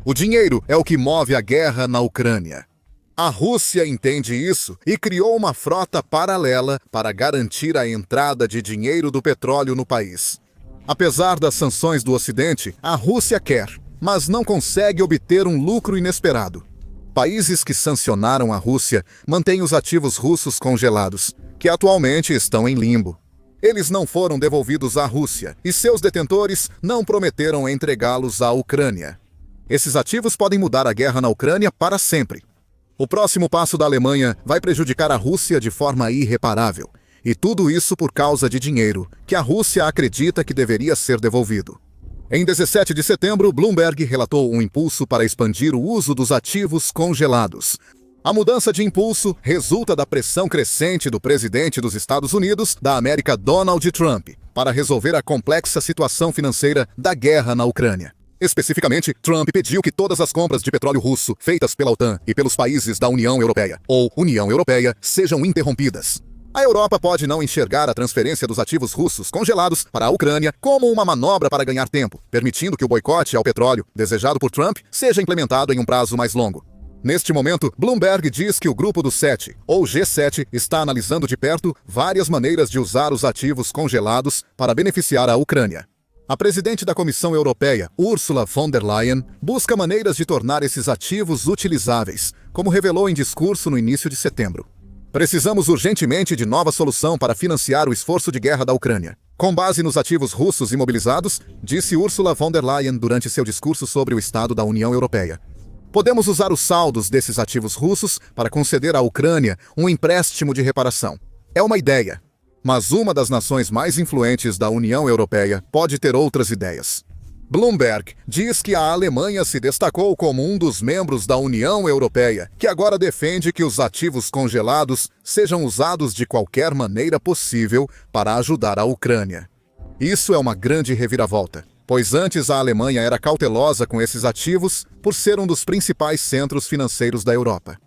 O dinheiro é o que move a guerra na Ucrânia. A Rússia entende isso e criou uma frota paralela para garantir a entrada de dinheiro do petróleo no país. Apesar das sanções do Ocidente, a Rússia quer, mas não consegue obter um lucro inesperado. Países que sancionaram a Rússia mantêm os ativos russos congelados, que atualmente estão em limbo. Eles não foram devolvidos à Rússia e seus detentores não prometeram entregá-los à Ucrânia. Esses ativos podem mudar a guerra na Ucrânia para sempre. O próximo passo da Alemanha vai prejudicar a Rússia de forma irreparável. E tudo isso por causa de dinheiro, que a Rússia acredita que deveria ser devolvido. Em 17 de setembro, Bloomberg relatou um impulso para expandir o uso dos ativos congelados. A mudança de impulso resulta da pressão crescente do presidente dos Estados Unidos da América, Donald Trump, para resolver a complexa situação financeira da guerra na Ucrânia. Especificamente, Trump pediu que todas as compras de petróleo russo feitas pela OTAN e pelos países da União Europeia, ou União Europeia, sejam interrompidas. A Europa pode não enxergar a transferência dos ativos russos congelados para a Ucrânia como uma manobra para ganhar tempo, permitindo que o boicote ao petróleo, desejado por Trump, seja implementado em um prazo mais longo. Neste momento, Bloomberg diz que o Grupo dos Sete, ou G7, está analisando de perto várias maneiras de usar os ativos congelados para beneficiar a Ucrânia. A presidente da Comissão Europeia, Ursula von der Leyen, busca maneiras de tornar esses ativos utilizáveis, como revelou em discurso no início de setembro. Precisamos urgentemente de nova solução para financiar o esforço de guerra da Ucrânia. Com base nos ativos russos imobilizados, disse Ursula von der Leyen durante seu discurso sobre o Estado da União Europeia. Podemos usar os saldos desses ativos russos para conceder à Ucrânia um empréstimo de reparação. É uma ideia. Mas uma das nações mais influentes da União Europeia pode ter outras ideias. Bloomberg diz que a Alemanha se destacou como um dos membros da União Europeia, que agora defende que os ativos congelados sejam usados de qualquer maneira possível para ajudar a Ucrânia. Isso é uma grande reviravolta, pois antes a Alemanha era cautelosa com esses ativos por ser um dos principais centros financeiros da Europa.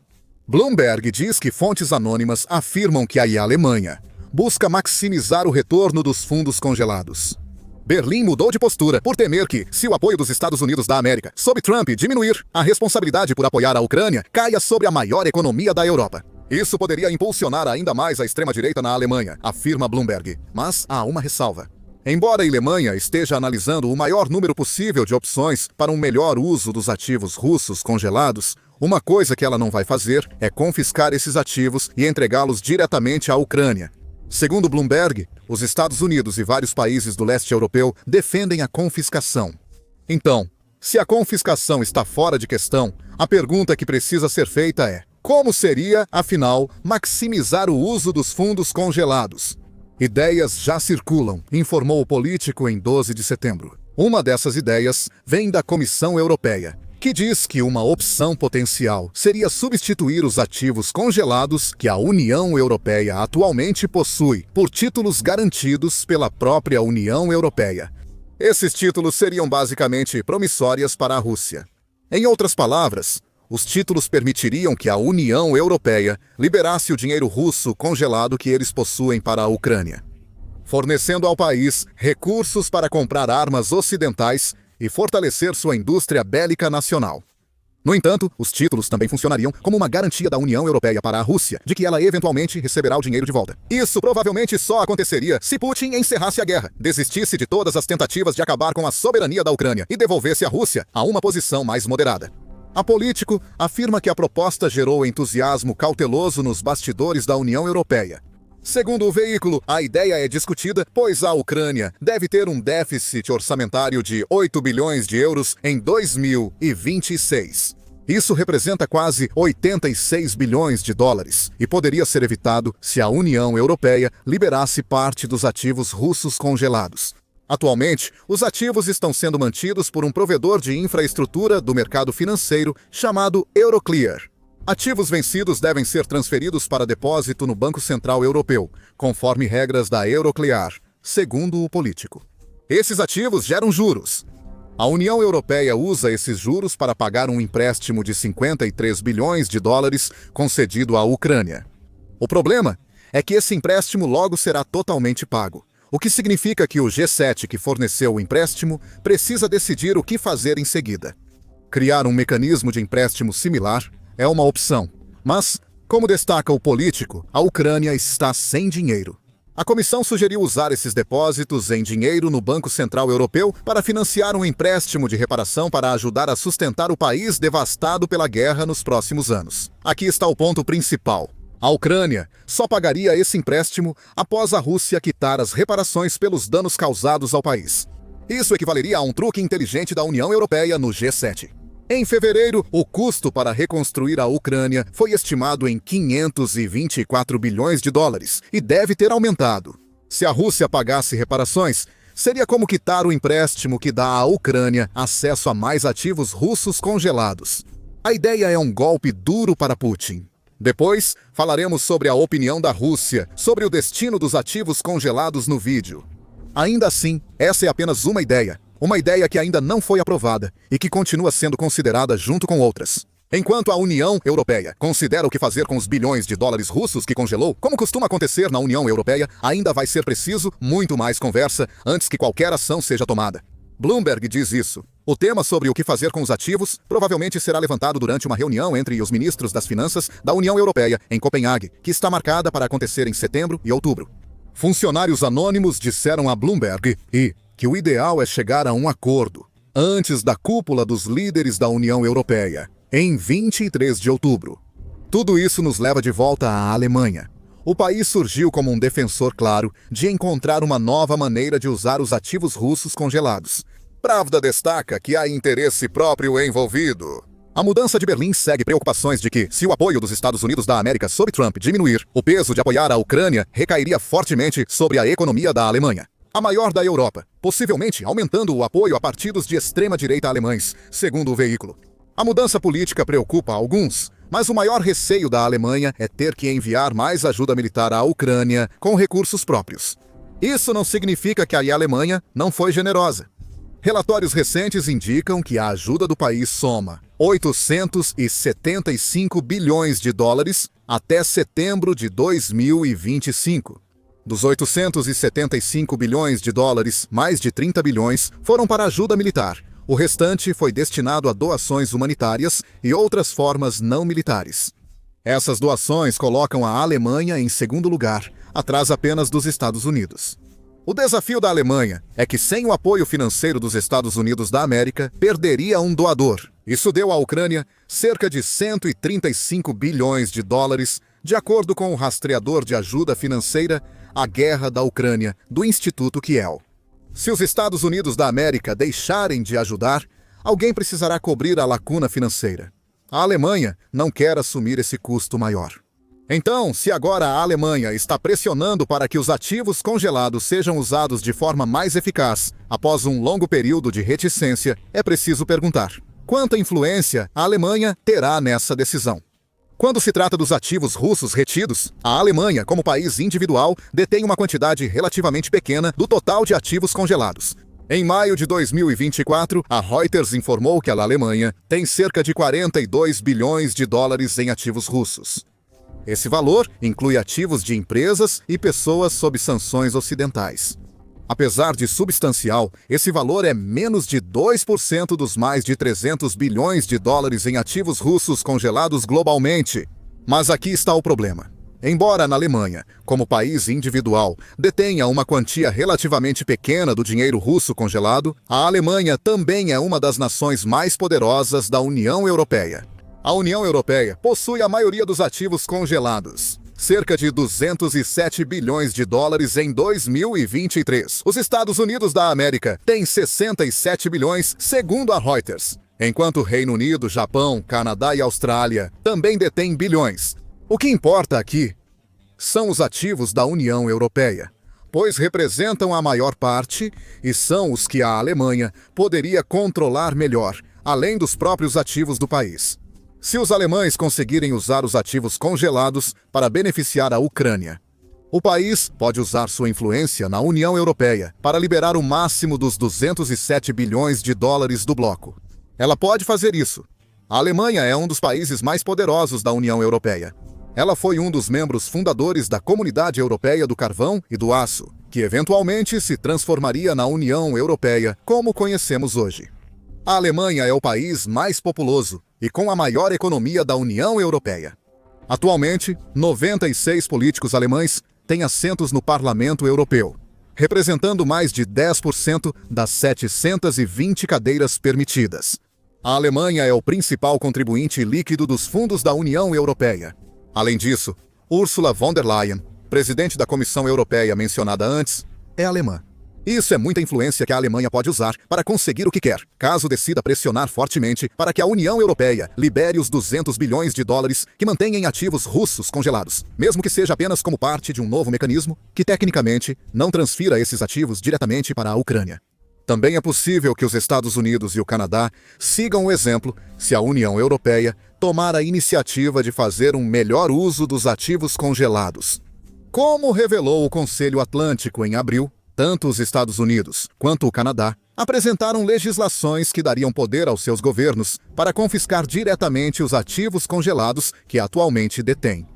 Bloomberg diz que fontes anônimas afirmam que a Alemanha busca maximizar o retorno dos fundos congelados. Berlim mudou de postura por temer que, se o apoio dos Estados Unidos da América sob Trump diminuir, a responsabilidade por apoiar a Ucrânia caia sobre a maior economia da Europa. Isso poderia impulsionar ainda mais a extrema-direita na Alemanha, afirma Bloomberg. Mas há uma ressalva. Embora a Alemanha esteja analisando o maior número possível de opções para um melhor uso dos ativos russos congelados, uma coisa que ela não vai fazer é confiscar esses ativos e entregá-los diretamente à Ucrânia. Segundo Bloomberg, os Estados Unidos e vários países do leste europeu defendem a confiscação. Então, se a confiscação está fora de questão, a pergunta que precisa ser feita é: como seria, afinal, maximizar o uso dos fundos congelados? Ideias já circulam, informou o político em 12 de setembro. Uma dessas ideias vem da Comissão Europeia, que diz que uma opção potencial seria substituir os ativos congelados que a União Europeia atualmente possui por títulos garantidos pela própria União Europeia. Esses títulos seriam basicamente promissórias para a Rússia. Em outras palavras, os títulos permitiriam que a União Europeia liberasse o dinheiro russo congelado que eles possuem para a Ucrânia, fornecendo ao país recursos para comprar armas ocidentais e fortalecer sua indústria bélica nacional. No entanto, os títulos também funcionariam como uma garantia da União Europeia para a Rússia de que ela eventualmente receberá o dinheiro de volta. Isso provavelmente só aconteceria se Putin encerrasse a guerra, desistisse de todas as tentativas de acabar com a soberania da Ucrânia e devolvesse a Rússia a uma posição mais moderada. A Político afirma que a proposta gerou entusiasmo cauteloso nos bastidores da União Europeia. Segundo o veículo, a ideia é discutida, pois a Ucrânia deve ter um déficit orçamentário de 8 bilhões de euros em 2026. Isso representa quase 86 bilhões de dólares e poderia ser evitado se a União Europeia liberasse parte dos ativos russos congelados. Atualmente, os ativos estão sendo mantidos por um provedor de infraestrutura do mercado financeiro chamado Euroclear. Ativos vencidos devem ser transferidos para depósito no Banco Central Europeu, conforme regras da Euroclear, segundo o político. Esses ativos geram juros. A União Europeia usa esses juros para pagar um empréstimo de 53 bilhões de dólares concedido à Ucrânia. O problema é que esse empréstimo logo será totalmente pago, o que significa que o G7 que forneceu o empréstimo precisa decidir o que fazer em seguida. Criar um mecanismo de empréstimo similar é uma opção, mas, como destaca o político, a Ucrânia está sem dinheiro. A comissão sugeriu usar esses depósitos em dinheiro no Banco Central Europeu para financiar um empréstimo de reparação para ajudar a sustentar o país devastado pela guerra nos próximos anos. Aqui está o ponto principal. A Ucrânia só pagaria esse empréstimo após a Rússia quitar as reparações pelos danos causados ao país. Isso equivaleria a um truque inteligente da União Europeia no G7. Em fevereiro, o custo para reconstruir a Ucrânia foi estimado em 524 bilhões de dólares e deve ter aumentado. Se a Rússia pagasse reparações, seria como quitar o empréstimo que dá à Ucrânia acesso a mais ativos russos congelados. A ideia é um golpe duro para Putin. Depois, falaremos sobre a opinião da Rússia sobre o destino dos ativos congelados no vídeo. Ainda assim, essa é apenas uma ideia que ainda não foi aprovada e que continua sendo considerada junto com outras. Enquanto a União Europeia considera o que fazer com os bilhões de dólares russos que congelou, como costuma acontecer na União Europeia, ainda vai ser preciso muito mais conversa antes que qualquer ação seja tomada. Bloomberg diz isso. O tema sobre o que fazer com os ativos provavelmente será levantado durante uma reunião entre os ministros das Finanças da União Europeia em Copenhague, que está marcada para acontecer em setembro e outubro. Funcionários anônimos disseram a Bloomberg que o ideal é chegar a um acordo antes da cúpula dos líderes da União Europeia, em 23 de outubro. Tudo isso nos leva de volta à Alemanha. O país surgiu como um defensor claro de encontrar uma nova maneira de usar os ativos russos congelados. Pravda destaca que há interesse próprio envolvido. A mudança de Berlim segue preocupações de que, se o apoio dos Estados Unidos da América sob Trump diminuir, o peso de apoiar a Ucrânia recairia fortemente sobre a economia da Alemanha, a maior da Europa, possivelmente aumentando o apoio a partidos de extrema-direita alemães, segundo o veículo. A mudança política preocupa alguns, mas o maior receio da Alemanha é ter que enviar mais ajuda militar à Ucrânia com recursos próprios. Isso não significa que a Alemanha não foi generosa. Relatórios recentes indicam que a ajuda do país soma 875 bilhões de dólares até setembro de 2025. Dos 875 bilhões de dólares, mais de 30 bilhões foram para ajuda militar. O restante foi destinado a doações humanitárias e outras formas não militares. Essas doações colocam a Alemanha em segundo lugar, atrás apenas dos Estados Unidos. O desafio da Alemanha é que, sem o apoio financeiro dos Estados Unidos da América, perderia um doador. Isso deu à Ucrânia cerca de 135 bilhões de dólares, de acordo com o rastreador de ajuda financeira à guerra da Ucrânia, do Instituto Kiel. Se os Estados Unidos da América deixarem de ajudar, alguém precisará cobrir a lacuna financeira. A Alemanha não quer assumir esse custo maior. Então, se agora a Alemanha está pressionando para que os ativos congelados sejam usados de forma mais eficaz, após um longo período de reticência, é preciso perguntar: quanta influência a Alemanha terá nessa decisão? Quando se trata dos ativos russos retidos, a Alemanha, como país individual, detém uma quantidade relativamente pequena do total de ativos congelados. Em maio de 2024, a Reuters informou que a Alemanha tem cerca de 42 bilhões de dólares em ativos russos. Esse valor inclui ativos de empresas e pessoas sob sanções ocidentais. Apesar de substancial, esse valor é menos de 2% dos mais de 300 bilhões de dólares em ativos russos congelados globalmente. Mas aqui está o problema. Embora na Alemanha, como país individual, detenha uma quantia relativamente pequena do dinheiro russo congelado, a Alemanha também é uma das nações mais poderosas da União Europeia. A União Europeia possui a maioria dos ativos congelados, cerca de 207 bilhões de dólares em 2023. Os Estados Unidos da América têm 67 bilhões, segundo a Reuters, enquanto o Reino Unido, Japão, Canadá e Austrália também detêm bilhões. O que importa aqui são os ativos da União Europeia, pois representam a maior parte e são os que a Alemanha poderia controlar melhor, além dos próprios ativos do país. Se os alemães conseguirem usar os ativos congelados para beneficiar a Ucrânia, o país pode usar sua influência na União Europeia para liberar o máximo dos 207 bilhões de dólares do bloco. Ela pode fazer isso. A Alemanha é um dos países mais poderosos da União Europeia. Ela foi um dos membros fundadores da Comunidade Europeia do Carvão e do Aço, que eventualmente se transformaria na União Europeia como conhecemos hoje. A Alemanha é o país mais populoso e com a maior economia da União Europeia. Atualmente, 96 políticos alemães têm assentos no Parlamento Europeu, representando mais de 10% das 720 cadeiras permitidas. A Alemanha é o principal contribuinte líquido dos fundos da União Europeia. Além disso, Ursula von der Leyen, presidente da Comissão Europeia mencionada antes, é alemã. Isso é muita influência que a Alemanha pode usar para conseguir o que quer, caso decida pressionar fortemente para que a União Europeia libere os 200 bilhões de dólares que mantém em ativos russos congelados, mesmo que seja apenas como parte de um novo mecanismo que, tecnicamente, não transfira esses ativos diretamente para a Ucrânia. Também é possível que os Estados Unidos e o Canadá sigam o exemplo se a União Europeia tomar a iniciativa de fazer um melhor uso dos ativos congelados. Como revelou o Conselho Atlântico em abril, tanto os Estados Unidos quanto o Canadá apresentaram legislações que dariam poder aos seus governos para confiscar diretamente os ativos congelados que atualmente detêm.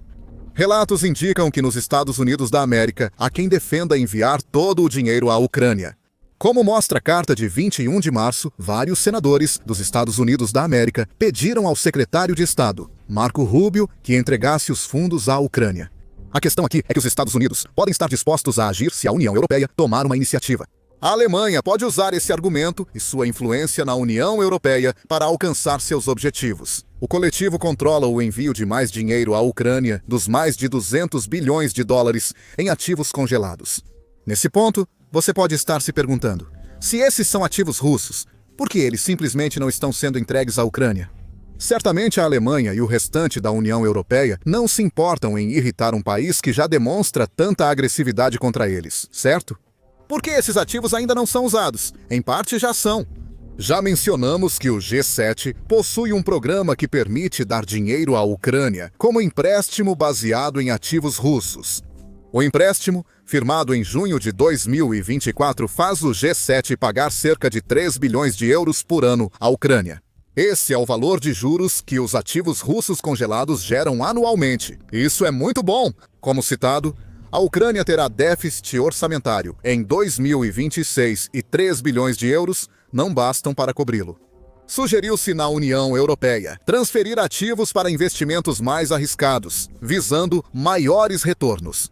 Relatos indicam que nos Estados Unidos da América há quem defenda enviar todo o dinheiro à Ucrânia. Como mostra a carta de 21 de março, vários senadores dos Estados Unidos da América pediram ao secretário de Estado, Marco Rubio, que entregasse os fundos à Ucrânia. A questão aqui é que os Estados Unidos podem estar dispostos a agir se a União Europeia tomar uma iniciativa. A Alemanha pode usar esse argumento e sua influência na União Europeia para alcançar seus objetivos. O coletivo controla o envio de mais dinheiro à Ucrânia dos mais de 200 bilhões de dólares em ativos congelados. Nesse ponto, você pode estar se perguntando, se esses são ativos russos, por que eles simplesmente não estão sendo entregues à Ucrânia? Certamente a Alemanha e o restante da União Europeia não se importam em irritar um país que já demonstra tanta agressividade contra eles, certo? Por que esses ativos ainda não são usados? Em parte já são. Já mencionamos que o G7 possui um programa que permite dar dinheiro à Ucrânia como empréstimo baseado em ativos russos. O empréstimo, firmado em junho de 2024, faz o G7 pagar cerca de 3 bilhões de euros por ano à Ucrânia. Esse é o valor de juros que os ativos russos congelados geram anualmente. Isso é muito bom. Como citado, a Ucrânia terá déficit orçamentário em 2026 e 3 bilhões de euros não bastam para cobri-lo. Sugeriu-se na União Europeia transferir ativos para investimentos mais arriscados, visando maiores retornos.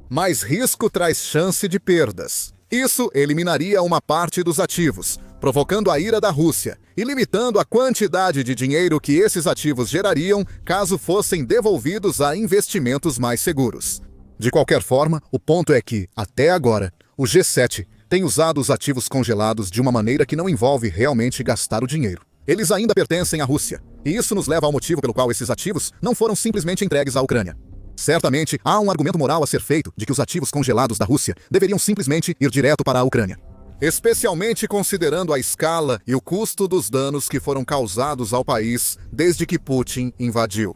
Mais risco traz chance de perdas. Isso eliminaria uma parte dos ativos, provocando a ira da Rússia e limitando a quantidade de dinheiro que esses ativos gerariam caso fossem devolvidos a investimentos mais seguros. De qualquer forma, o ponto é que, até agora, o G7 tem usado os ativos congelados de uma maneira que não envolve realmente gastar o dinheiro. Eles ainda pertencem à Rússia, e isso nos leva ao motivo pelo qual esses ativos não foram simplesmente entregues à Ucrânia. Certamente, há um argumento moral a ser feito de que os ativos congelados da Rússia deveriam simplesmente ir direto para a Ucrânia. Especialmente considerando a escala e o custo dos danos que foram causados ao país desde que Putin invadiu.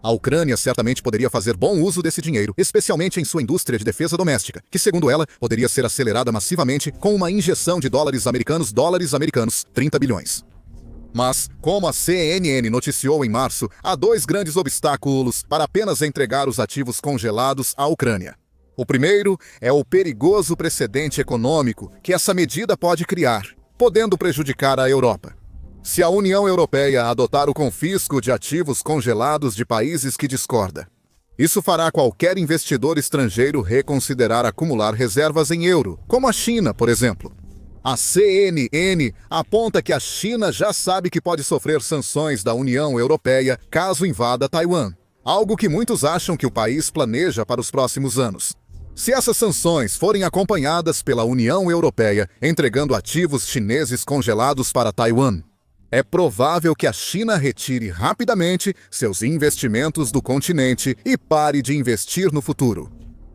A Ucrânia certamente poderia fazer bom uso desse dinheiro, especialmente em sua indústria de defesa doméstica, que, segundo ela, poderia ser acelerada massivamente com uma injeção de dólares americanos, 30 bilhões. Mas, como a CNN noticiou em março, há dois grandes obstáculos para apenas entregar os ativos congelados à Ucrânia. O primeiro é o perigoso precedente econômico que essa medida pode criar, podendo prejudicar a Europa. Se a União Europeia adotar o confisco de ativos congelados de países que discorda, isso fará qualquer investidor estrangeiro reconsiderar acumular reservas em euro, como a China, por exemplo. A CNN aponta que a China já sabe que pode sofrer sanções da União Europeia caso invada Taiwan, algo que muitos acham que o país planeja para os próximos anos. Se essas sanções forem acompanhadas pela União Europeia entregando ativos chineses congelados para Taiwan, é provável que a China retire rapidamente seus investimentos do continente e pare de investir no futuro.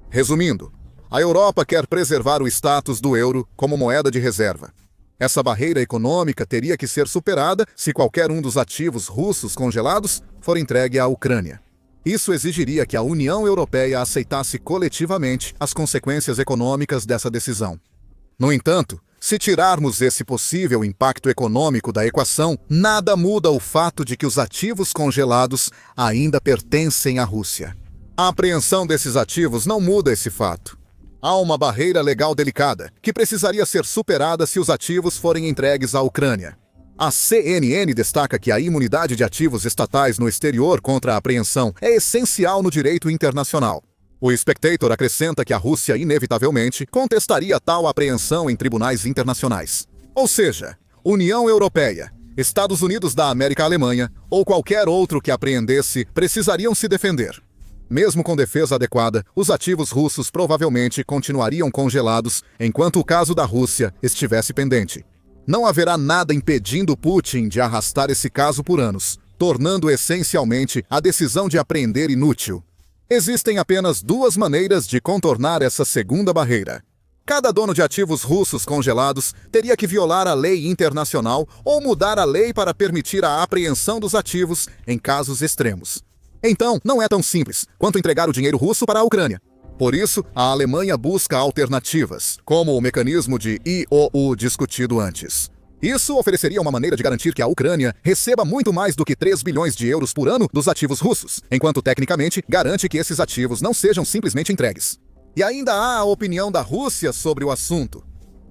Resumindo, a Europa quer preservar o status do euro como moeda de reserva. Essa barreira econômica teria que ser superada se qualquer um dos ativos russos congelados for entregue à Ucrânia. Isso exigiria que a União Europeia aceitasse coletivamente as consequências econômicas dessa decisão. No entanto, se tirarmos esse possível impacto econômico da equação, nada muda o fato de que os ativos congelados ainda pertencem à Rússia. A apreensão desses ativos não muda esse fato. Há uma barreira legal delicada, que precisaria ser superada se os ativos forem entregues à Ucrânia. A CNN destaca que a imunidade de ativos estatais no exterior contra a apreensão é essencial no direito internacional. O Spectator acrescenta que a Rússia inevitavelmente contestaria tal apreensão em tribunais internacionais. Ou seja, União Europeia, Estados Unidos da América Alemanha ou qualquer outro que apreendesse precisariam se defender. Mesmo com defesa adequada, os ativos russos provavelmente continuariam congelados enquanto o caso da Rússia estivesse pendente. Não haverá nada impedindo Putin de arrastar esse caso por anos, tornando essencialmente a decisão de apreender inútil. Existem apenas duas maneiras de contornar essa segunda barreira. Cada dono de ativos russos congelados teria que violar a lei internacional ou mudar a lei para permitir a apreensão dos ativos em casos extremos. Então, não é tão simples quanto entregar o dinheiro russo para a Ucrânia. Por isso, a Alemanha busca alternativas, como o mecanismo de IOU discutido antes. Isso ofereceria uma maneira de garantir que a Ucrânia receba muito mais do que 3 bilhões de euros por ano dos ativos russos, enquanto tecnicamente garante que esses ativos não sejam simplesmente entregues. E ainda há a opinião da Rússia sobre o assunto.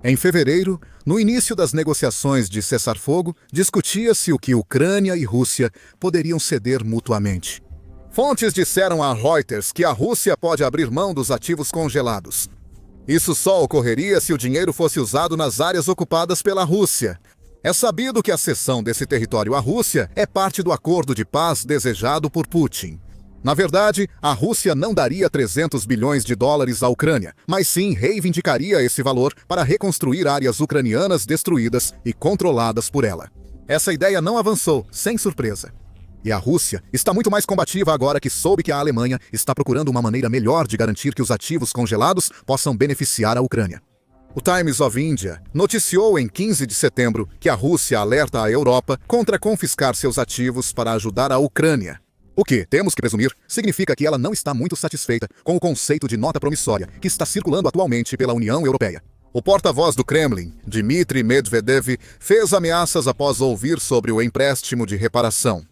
Em fevereiro, no início das negociações de cessar-fogo, discutia-se o que Ucrânia e Rússia poderiam ceder mutuamente. Fontes disseram a Reuters que a Rússia pode abrir mão dos ativos congelados. Isso só ocorreria se o dinheiro fosse usado nas áreas ocupadas pela Rússia. É sabido que a cessão desse território à Rússia é parte do acordo de paz desejado por Putin. Na verdade, a Rússia não daria 300 bilhões de dólares à Ucrânia, mas sim reivindicaria esse valor para reconstruir áreas ucranianas destruídas e controladas por ela. Essa ideia não avançou, sem surpresa. E a Rússia está muito mais combativa agora que soube que a Alemanha está procurando uma maneira melhor de garantir que os ativos congelados possam beneficiar a Ucrânia. O Times of India noticiou em 15 de setembro que a Rússia alerta a Europa contra confiscar seus ativos para ajudar a Ucrânia. O que, temos que presumir, significa que ela não está muito satisfeita com o conceito de nota promissória que está circulando atualmente pela União Europeia. O porta-voz do Kremlin, Dmitry Medvedev, fez ameaças após ouvir sobre o empréstimo de reparação.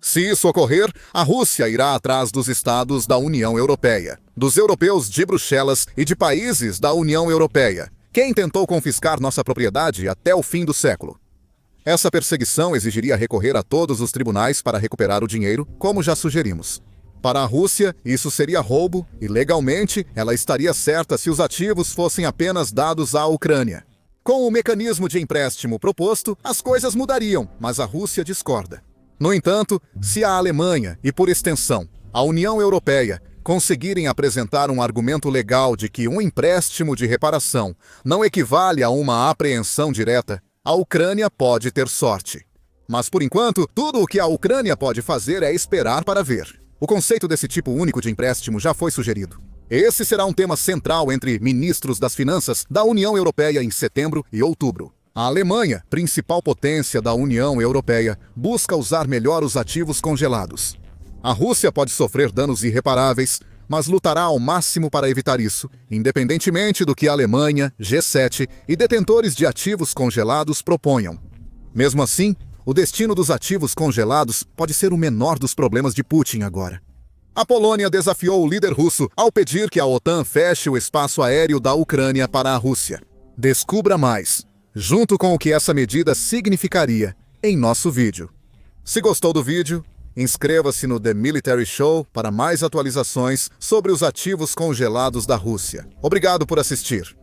Se isso ocorrer, a Rússia irá atrás dos estados da União Europeia, dos europeus de Bruxelas e de países da União Europeia. Quem tentou confiscar nossa propriedade até o fim do século? Essa perseguição exigiria recorrer a todos os tribunais para recuperar o dinheiro, como já sugerimos. Para a Rússia, isso seria roubo e, legalmente, ela estaria certa se os ativos fossem apenas dados à Ucrânia. Com o mecanismo de empréstimo proposto, as coisas mudariam, mas a Rússia discorda. No entanto, se a Alemanha e, por extensão, a União Europeia conseguirem apresentar um argumento legal de que um empréstimo de reparação não equivale a uma apreensão direta, a Ucrânia pode ter sorte. Mas, por enquanto, tudo o que a Ucrânia pode fazer é esperar para ver. O conceito desse tipo único de empréstimo já foi sugerido. Esse será um tema central entre ministros das finanças da União Europeia em setembro e outubro. A Alemanha, principal potência da União Europeia, busca usar melhor os ativos congelados. A Rússia pode sofrer danos irreparáveis, mas lutará ao máximo para evitar isso, independentemente do que a Alemanha, G7 e detentores de ativos congelados proponham. Mesmo assim, o destino dos ativos congelados pode ser o menor dos problemas de Putin agora. A Polônia desafiou o líder russo ao pedir que a OTAN feche o espaço aéreo da Ucrânia para a Rússia. Descubra mais, junto com o que essa medida significaria, em nosso vídeo. Se gostou do vídeo, inscreva-se no The Military Show para mais atualizações sobre os ativos congelados da Rússia. Obrigado por assistir.